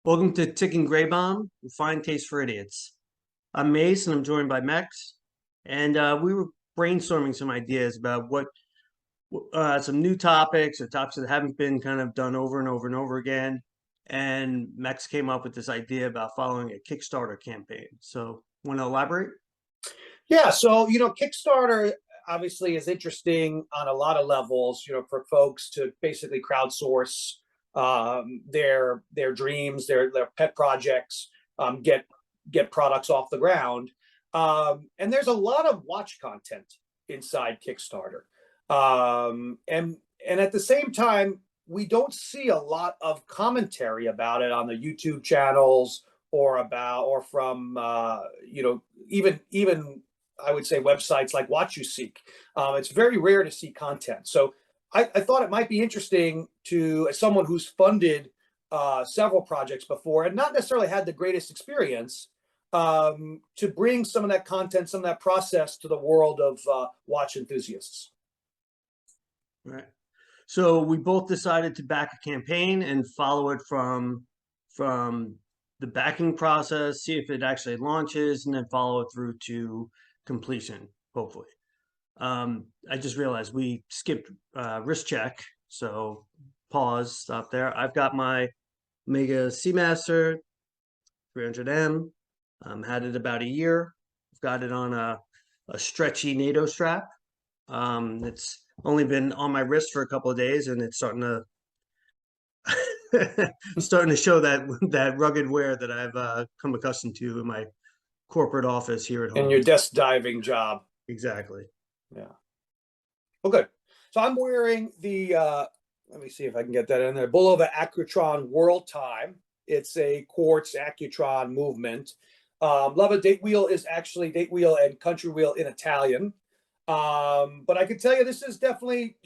Welcome to Ticking Gray Bomb, Fine Taste for Idiots. I'm Mace, and I'm joined by Mex, and we were brainstorming some ideas about what some new topics or topics that haven't been kind of done over and over and over again. And Mex came up with this idea about following a Kickstarter campaign. So, want to elaborate? Yeah, so Kickstarter obviously is interesting on a lot of levels. For folks to basically crowdsource their dreams, their pet projects, get products off the ground. And there's a lot of watch content inside Kickstarter, and at the same time, we don't see a lot of commentary about it on the YouTube channels or from even I would say websites like Watch You Seek. It's very rare to see content. So I thought it might be interesting to, as someone who's funded several projects before and not necessarily had the greatest experience, to bring some of that content, some of that process to the world of watch enthusiasts. Right. So we both decided to back a campaign and follow it from the backing process, see if it actually launches, and then follow it through to completion, hopefully. I just realized we skipped wrist check, so pause, stop there. I've got my Omega Seamaster 300M. Had it about a year. I've got it on a stretchy NATO strap. It's only been on my wrist for a couple of days, and it's starting to show that rugged wear that I've come accustomed to in my corporate office here at home. In your desk diving job. Exactly. Yeah. Oh, good. So I'm wearing the, let me see if I can get that in there, Bulova Accutron World Time. It's a quartz Accutron movement. Love Date Wheel is actually Date Wheel and Country Wheel in Italian. But I can tell you this is definitely,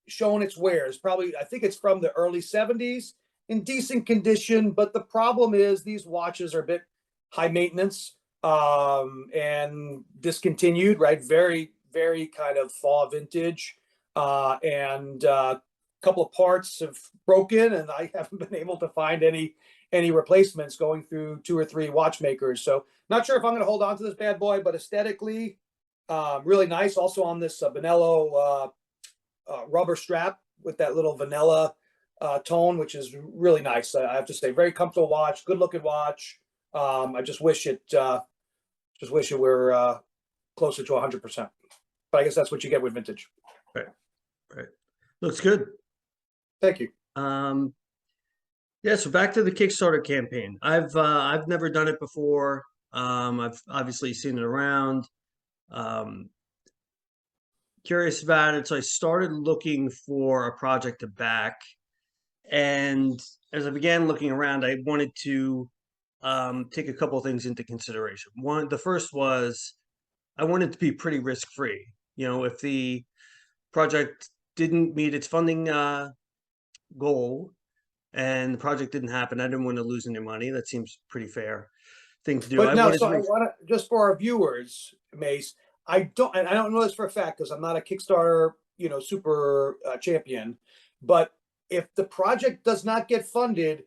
showing its wares. Probably, I think it's from the early 70s, in decent condition. But the problem is these watches are a bit high maintenance and discontinued, right? Very, very kind of fall vintage. And a couple of parts have broken, and I haven't been able to find any replacements going through 2 or 3 watchmakers. So not sure if I'm going to hold on to this bad boy, but aesthetically, really nice. Also on this Vanello rubber strap with that little vanilla tone, which is really nice. I have to say, very comfortable watch, good looking watch. I just wish it were closer to 100%. But I guess that's what you get with vintage. Right. Looks good. Thank you. Yeah, so back to the Kickstarter campaign. I've never done it before. I've obviously seen it around. Curious about it, so I started looking for a project to back, and as I began looking around, I wanted to take a couple of things into consideration. The first was I wanted to be pretty risk-free. If the project didn't meet its funding goal and the project didn't happen, I didn't want to lose any money. That seems pretty fair thing to do. But now, so I want to, just for our viewers, Mace, I don't know this for a fact because I'm not a Kickstarter, super champion. But if the project does not get funded,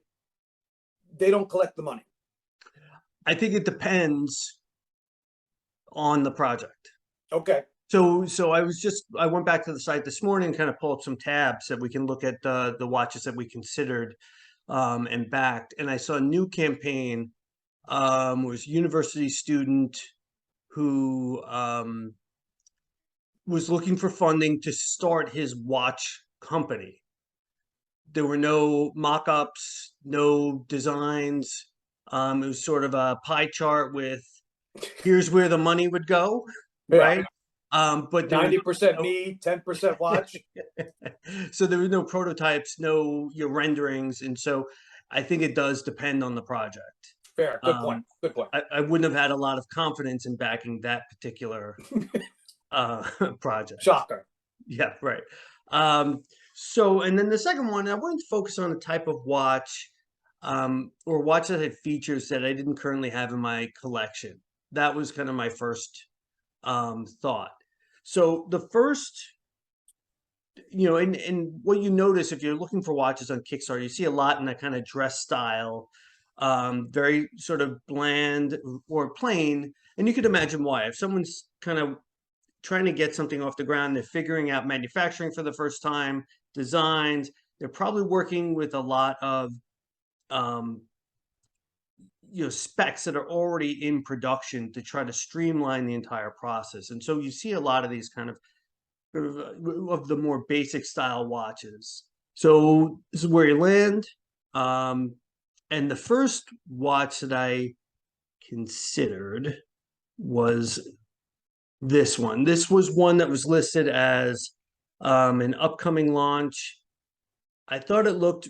they don't collect the money. I think it depends on the project. Okay. So I went back to the site this morning and kind of pulled up some tabs that we can look at the watches that we considered and backed. And I saw a new campaign, was a university student who was looking for funding to start his watch company. There were no mock-ups, no designs. It was sort of a pie chart with here's where the money would go, right? But 90% me, 10% watch. So there were no prototypes, no renderings, and so I think it does depend on the project. Fair, good point. Good point. I wouldn't have had a lot of confidence in backing that particular project. Shocker. Yeah, right. So, and then the second one, I wanted to focus on a type of watch, or watch that had features that I didn't currently have in my collection. That was kind of my first thought. So the first, and what you notice if you're looking for watches on Kickstarter, you see a lot in that kind of dress style, very sort of bland or plain. And you could imagine why. If someone's kind of trying to get something off the ground, they're figuring out manufacturing for the first time, designs, they're probably working with a lot of um, specs that are already in production to try to streamline the entire process. And so you see a lot of these kind of the more basic style watches. So this is where you land. And the first watch that I considered was this one. This was one that was listed as an upcoming launch. I thought it looked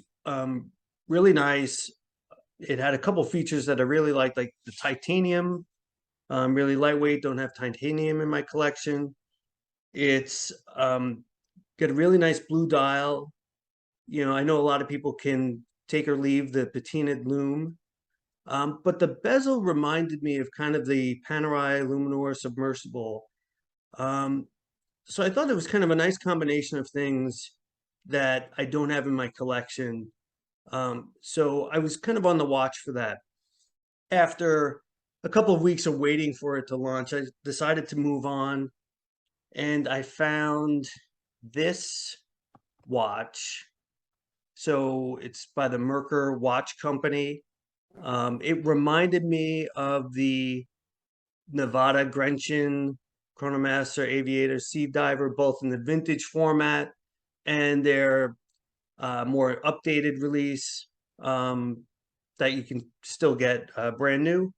really nice. It had a couple features that I really liked, like the titanium, really lightweight, don't have titanium in my collection. It's got a really nice blue dial. I know a lot of people can take or leave the patinaed lume, but the bezel reminded me of kind of the Panerai Luminor submersible. So I thought it was kind of a nice combination of things that I don't have in my collection. So I was kind of on the watch for that. After a couple of weeks of waiting for it to launch, I decided to move on, and I found this watch. So it's by the Merkur Watch Company. It reminded me of the Nevada Grenchen Chronomaster Aviator Sea Diver, both in the vintage format and their more updated release that you can still get brand new.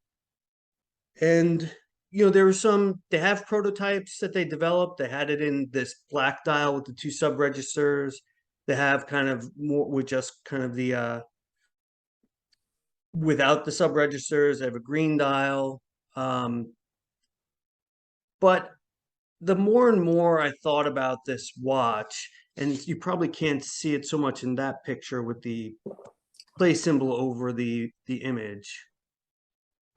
And there were they have prototypes that they developed. They had it in this black dial with the 2 sub registers. They have kind of more with just kind of the without the sub registers. They have a green dial. But the more and more I thought about this watch, and you probably can't see it so much in that picture with the play symbol over the image,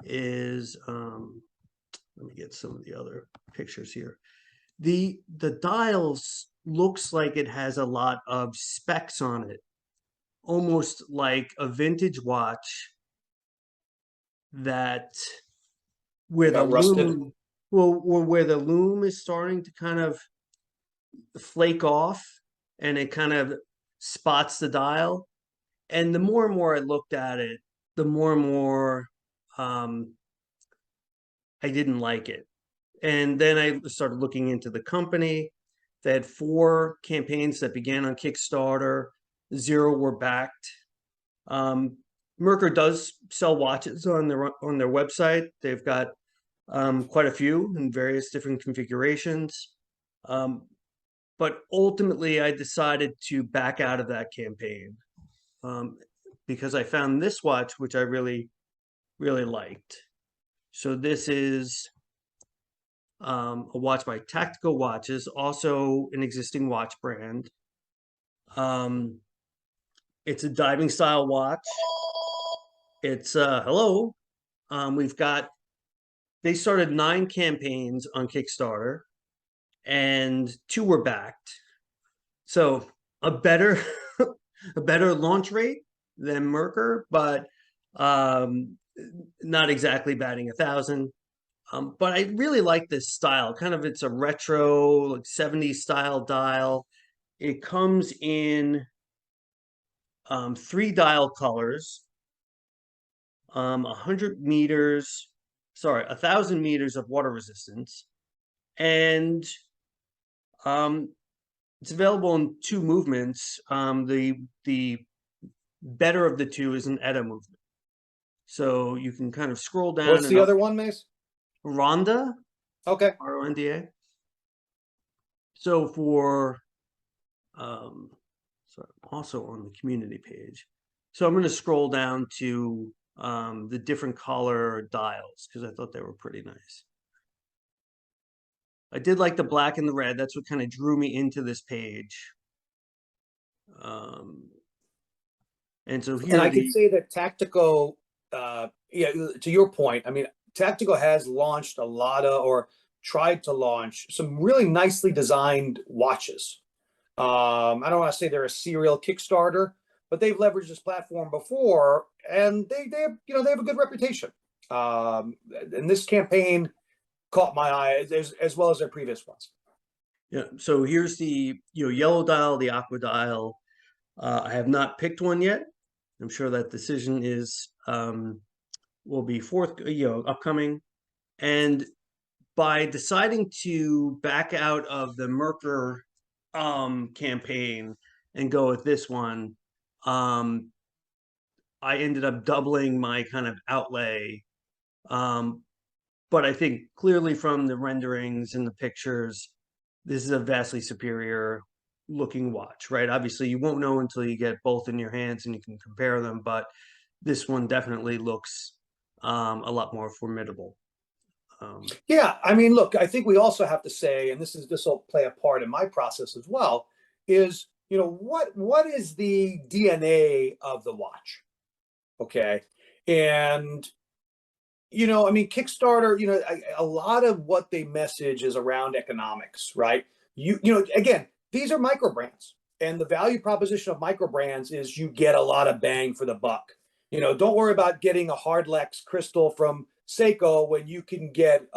is let me get some of the other pictures here. The dials looks like it has a lot of specs on it, almost like a vintage watch that where the lume, where the lume is starting to kind of flake off, and it kind of spots the dial. And the more and more I looked at it, the more and more I didn't like it. And then I started looking into the company. They had 4 campaigns that began on Kickstarter. 0 were backed. Merkur does sell watches on their website. They've got quite a few in various different configurations. But ultimately, I decided to back out of that campaign because I found this watch, which I really, really liked. So this is a watch by Tactical Watches, also an existing watch brand. It's a diving style watch. It's hello. They started 9 campaigns on Kickstarter, and 2 were backed. So a better a better launch rate than Merkur, but not exactly batting 1,000. But I really like this style. Kind of, it's a retro, like 70s style dial. It comes in 3 dial colors, 1,000 meters of water resistance, and it's available in 2 movements. The better of the 2 is an ETA movement. So you can kind of scroll down. What's the other one, Mase? Ronda. Okay. RONDA. So for also on the community page. So I'm going to scroll down to the different color dials because I thought they were pretty nice. I did like the black and the red. That's what kind of drew me into this page. And so here, and I could say that Tactical, yeah, to your point, I mean, Tactical has launched a lot of, or tried to launch some really nicely designed watches. I don't want to say they're a serial Kickstarter, but they've leveraged this platform before and they have, they have a good reputation. And this campaign caught my eye as well as their previous ones. Yeah. So here's the yellow dial, the aqua dial. I have not picked one yet. I'm sure that decision is will be upcoming. And by deciding to back out of the Merker campaign and go with this one, um, I ended up doubling my kind of outlay. But I think clearly from the renderings and the pictures, this is a vastly superior looking watch, right? Obviously, you won't know until you get both in your hands and you can compare them, but this one definitely looks a lot more formidable. Yeah, I mean, look, I think we also have to say, and this will play a part in my process as well, is what is the DNA of the watch? Okay. And I mean, Kickstarter, a lot of what they message is around economics, right? Again, these are micro brands, and the value proposition of micro brands is you get a lot of bang for the buck. Don't worry about getting a Hardlex crystal from Seiko when you can get,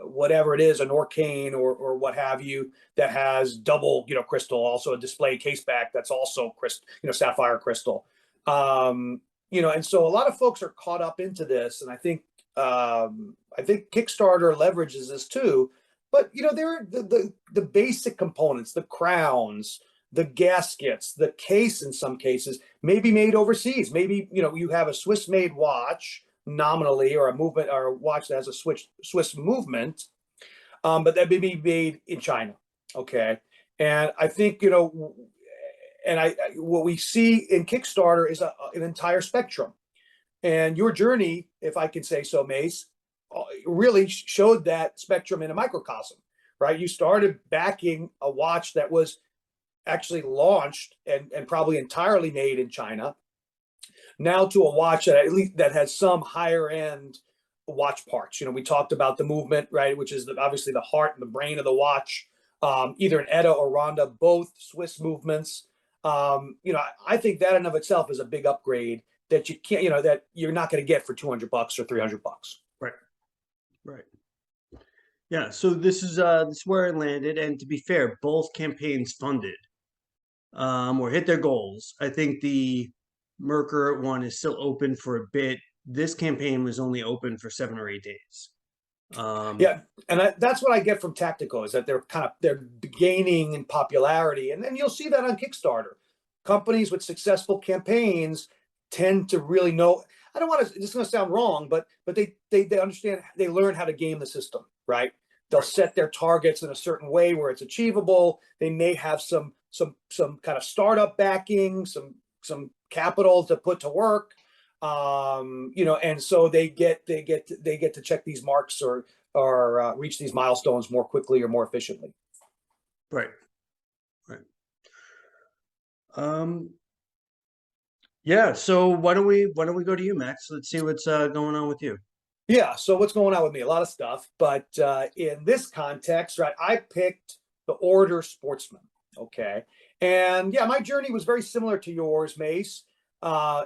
whatever it is, an Orcane or what have you that has double, crystal, also a display case back that's also crystal, sapphire crystal. And so a lot of folks are caught up into this, and I think Kickstarter leverages this too. But there are the basic components, the crowns, the gaskets, the case in some cases may be made overseas. Maybe you have a Swiss-made watch nominally, or a movement, or a watch that has a Swiss movement, but that may be made in China. Okay, and I think and what we see in Kickstarter is an entire spectrum. And your journey, if I can say so, Mase, really showed that spectrum in a microcosm, right? You started backing a watch that was actually launched and probably entirely made in China, now to a watch that at least that has some higher end watch parts. We talked about the movement, right, which is obviously the heart and the brain of the watch. Either an Etta or Ronda, both Swiss movements. I think that in of itself is a big upgrade that you can't, that you're not going to get for $200 or $300. Right. Right. Yeah. So this is where I landed, and to be fair, both campaigns funded or hit their goals. I think the Merker one is still open for a bit. This campaign was only open for 7 or 8 days. Yeah, and that's what I get from Tactical, is that they're gaining in popularity, and then you'll see that on Kickstarter. Companies with successful campaigns tend to really know. I don't want to. This is going to sound wrong, but they understand. They learn how to game the system, right? They'll set their targets in a certain way where it's achievable. They may have some kind of startup backing, some capital to put to work. And so they get to check these marks or reach these milestones more quickly or more efficiently. Right. Yeah. So why don't we go to you, Max? Let's see what's going on with you. Yeah. So what's going on with me? A lot of stuff, but in this context, right, I picked the Order Sportsman. Okay, and yeah, my journey was very similar to yours, Mase.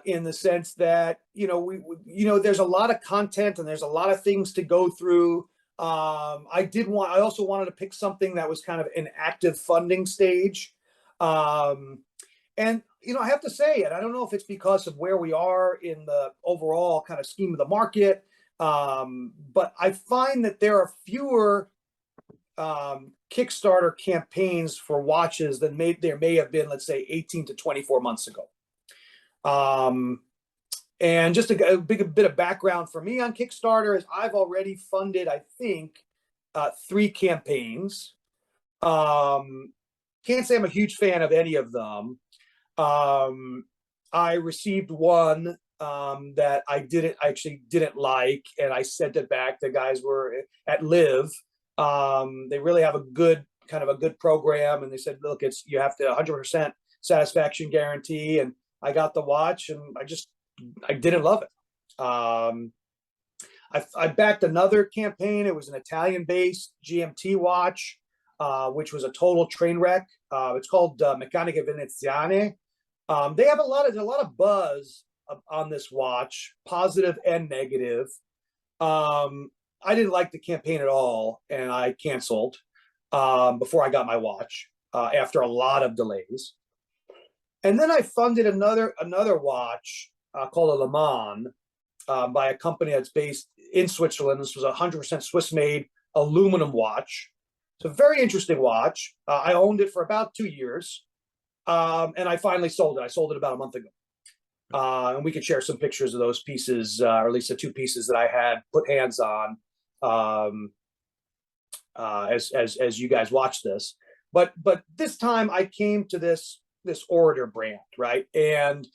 In the sense that there's a lot of content and there's a lot of things to go through. I also wanted to pick something that was kind of an active funding stage. And I have to say, and I don't know if it's because of where we are in the overall kind of scheme of the market, but I find that there are fewer Kickstarter campaigns for watches than there may have been, let's say, 18 to 24 months ago. And just a bit of background for me on Kickstarter is I've already funded, I think, 3 campaigns. Can't say I'm a huge fan of any of them. I received one that I actually didn't like, and I sent it back. The guys were at Live. They really have a good program, and they said, look, you have to 100% satisfaction guarantee, and I got the watch, and I didn't love it. I backed another campaign. It was an Italian-based GMT watch, which was a total train wreck. It's called Meccanica Veneziane. They have a lot of buzz on this watch, positive and negative. I didn't like the campaign at all, and I canceled before I got my watch after a lot of delays. And then I funded another watch called a Le Mans by a company that's based in Switzerland. This was a 100% Swiss-made aluminum watch. It's a very interesting watch. I owned it for about 2 years, and I finally sold it. I sold it about a month ago. And we could share some pictures of those pieces, or at least the 2 pieces that I had put hands on as you guys watch this. But this time I came to this Orator brand, right? And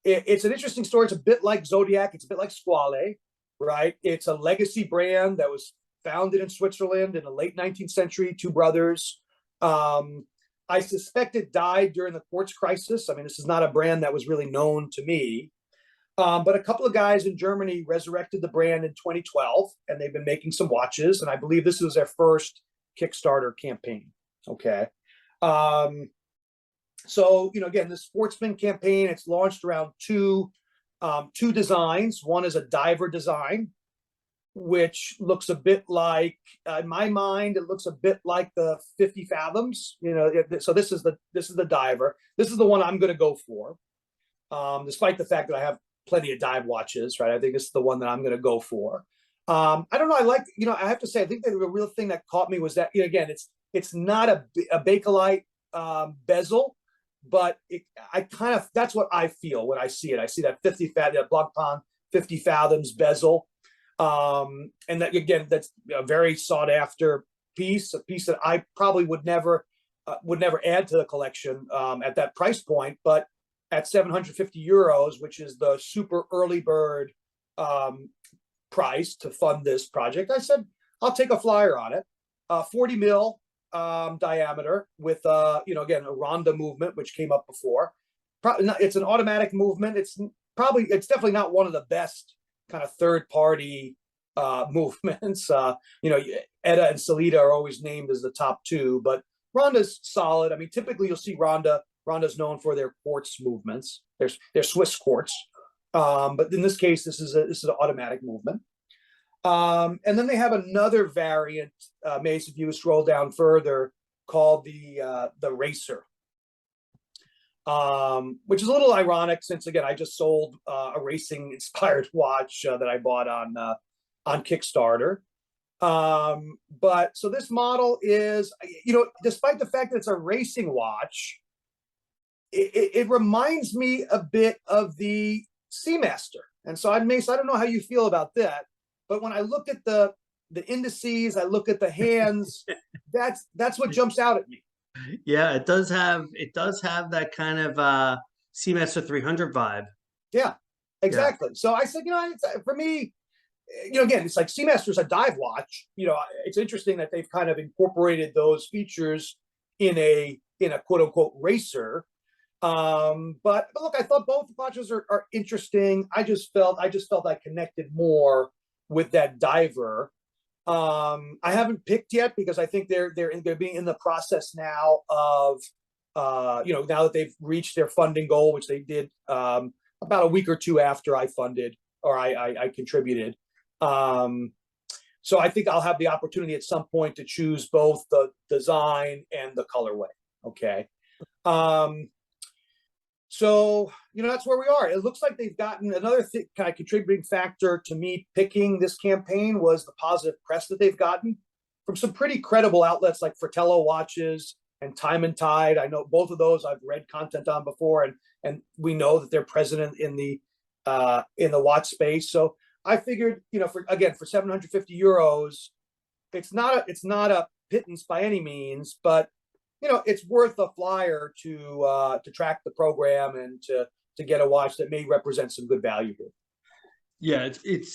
it's an interesting story. It's a bit like Zodiac. It's a bit like Squale, right? It's a legacy brand that was founded in Switzerland in the late 19th century, 2 brothers. I suspect it died during the quartz crisis. I mean, this is not a brand that was really known to me. But a couple of guys in Germany resurrected the brand in 2012, and they've been making some watches. And I believe this was their first Kickstarter campaign. Okay. So, again, the Sportsman Campaign, it's launched around two designs. One is a diver design, which looks a bit like, in my mind, it looks a bit like the 50 Fathoms. So this is the diver. This is the one I'm going to go for, despite the fact that I have plenty of dive watches, right? I think this is the one that I'm going to go for. I don't know. I have to say, I think that the real thing that caught me was that, again, it's not a Bakelite bezel, but that's what I feel when I see it. I see that that Blancpain 50 Fathoms bezel. And that, again, that's a very sought after piece, a piece that I probably would never add to the collection at that price point, but at 750 euros, which is the super early bird price to fund this project, I said, I'll take a flyer on it. 40 mil diameter with again, a Ronda movement, which came up before. It's an automatic movement. It's definitely not one of the best kind of third party movements. Etta and Salida are always named as the top 2, but Ronda's solid. I mean, typically you'll see Ronda's known for their quartz movements. They're Swiss quartz, but in this case, this is an automatic movement. And then they have another variant, Mase, if you scroll down further, called the Racer, which is a little ironic since, again, I just sold a racing inspired watch that I bought on Kickstarter. But so this model is, despite the fact that it's a racing watch, it reminds me a bit of the Seamaster. And so Mase, I don't know how you feel about that, but when I look at the indices, I look at the hands, that's what jumps out at me. Yeah, it does have that kind of Seamaster 300 vibe. Yeah, exactly. Yeah. So I said, for me, again, it's like Seamaster's a dive watch. It's interesting that they've kind of incorporated those features in a quote unquote racer. But look, I thought both watches are interesting. I just felt I connected more with that diver. I haven't picked yet because I think they're being in the process now of now that they've reached their funding goal, which they did about a week or 2 after I funded or I contributed. So I think I'll have the opportunity at some point to choose both the design and the colorway. Okay. So, that's where we are. It looks like they've gotten another kind of contributing factor to me picking this campaign was the positive press that they've gotten from some pretty credible outlets like Fratello Watches and Time and Tide. I know both of those I've read content on before, and we know that they're present in the watch space. So I figured, for 750 euros, it's not a pittance by any means, but it's worth a flyer to track the program and to get a watch that may represent some good value here. Yeah, it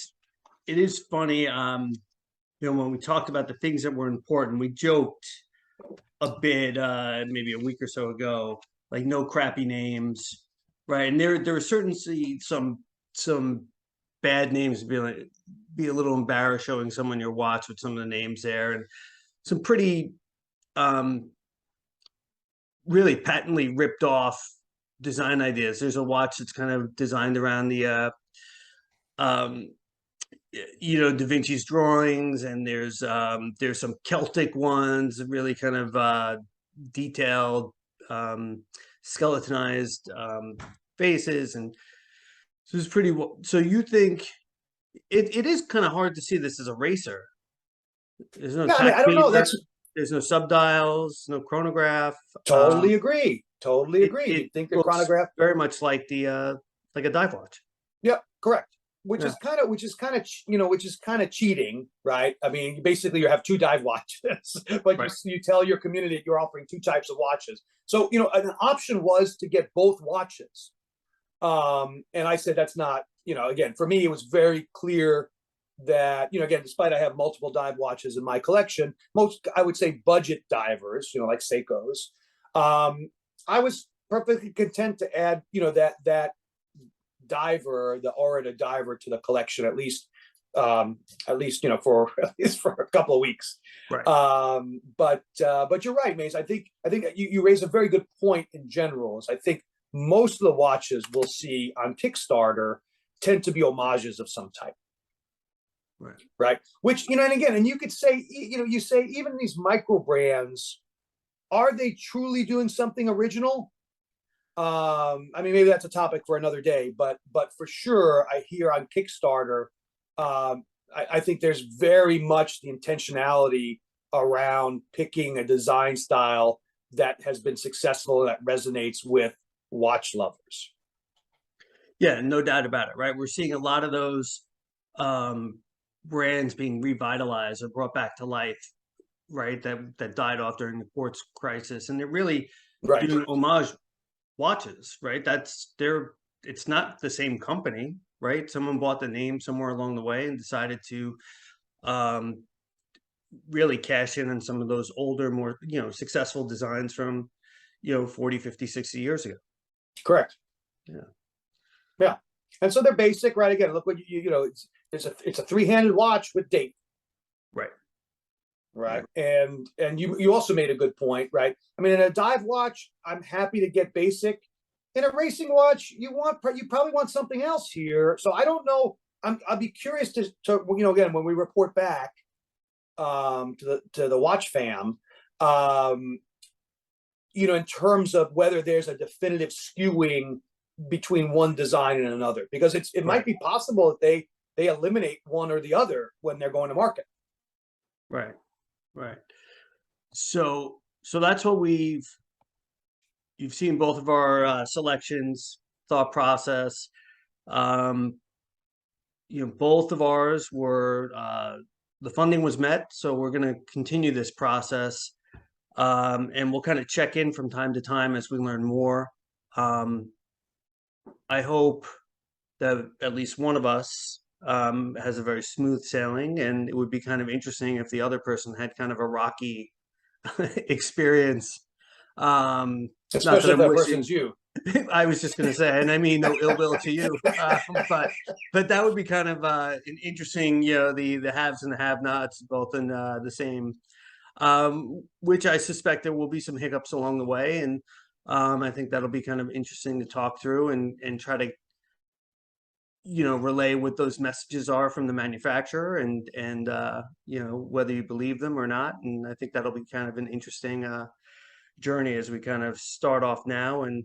is funny. When we talked about the things that were important, we joked a bit maybe a week or so ago, like no crappy names, right? And there are certainly some bad names to be a little embarrassed showing someone your watch with some of the names there, and some pretty really patently ripped off design ideas. There's a watch that's kind of designed around the um, Da Vinci's drawings, and there's some Celtic ones, really kind of detailed, skeletonized faces, and so it's pretty. So you think it is kind of hard to see this as a racer? There's no Yeah, I mean, I don't know. tachmeter, That's there's no subdials, no chronograph. totally agree. Totally agree. It You'd think the looks chronograph. very much like a dive watch. Yeah, correct. Which Yeah. is kind of cheating, right? I mean, basically, you have two dive watches, but Right. you tell your community that you're offering two types of watches. So, an option was to get both watches. And I said that's not, again, for me, it was very clear that, again, despite I have multiple dive watches in my collection, most, I would say, budget divers, like Seiko's, I was perfectly content to add, that diver, the Orita diver, to the collection, at least for a couple of weeks. Right. But you're right, Mase. I think you raise a very good point in general. Is I think most of the watches we'll see on Kickstarter tend to be homages of some type. Right. Which, and you could say, you say even these micro brands, are they truly doing something original? I mean, maybe that's a topic for another day, but for sure, I hear on Kickstarter, I think there's very much the intentionality around picking a design style that has been successful and that resonates with watch lovers. Yeah, no doubt about it, right? We're seeing a lot of those brands being revitalized or brought back to life, right? That died off during the quartz crisis, and they're really doing homage watches, right? It's not the same company, right? Someone bought the name somewhere along the way and decided to really cash in on some of those older, more successful designs from 40, 50, 60 years ago. Correct. Yeah. And so they're basic, right? Again, look what it's a three-handed watch with date. Right. And you also made a good point, right? I mean, in a dive watch, I'm happy to get basic. In a racing watch, you probably want something else here. So I don't know. I'll be curious to again, when we report back to the watch fam, in terms of whether there's a definitive skewing between one design and another, because it might be possible that they eliminate one or the other when they're going to market. Right. So that's what you've seen both of our selections, thought process. Both of ours were the funding was met, so we're going to continue this process, and we'll kind of check in from time to time as we learn more. I hope that at least one of us has a very smooth sailing, and it would be kind of interesting if the other person had kind of a rocky experience. Especially if that person's you. I was just going to say, and I mean no ill will to you, but that would be kind of an interesting, the haves and the have-nots both in the same, which I suspect there will be some hiccups along the way, and I think that'll be kind of interesting to talk through and try to relay what those messages are from the manufacturer, and whether you believe them or not. And I think that'll be kind of an interesting journey as we kind of start off now, and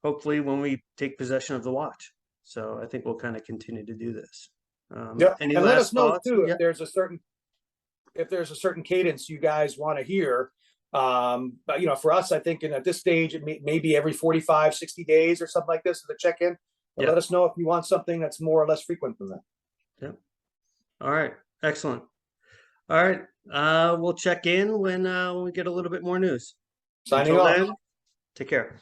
hopefully when we take possession of the watch. So I think we'll kind of continue to do this. And let us know too if there's a certain cadence you guys want to hear. But for us, I think at this stage, it may be every 45, 60 days or something like this to check in. But let us know if you want something that's more or less frequent than that. Yeah. All right. Excellent. All right. We'll check in when we get a little bit more news. Signing off. Then, take care.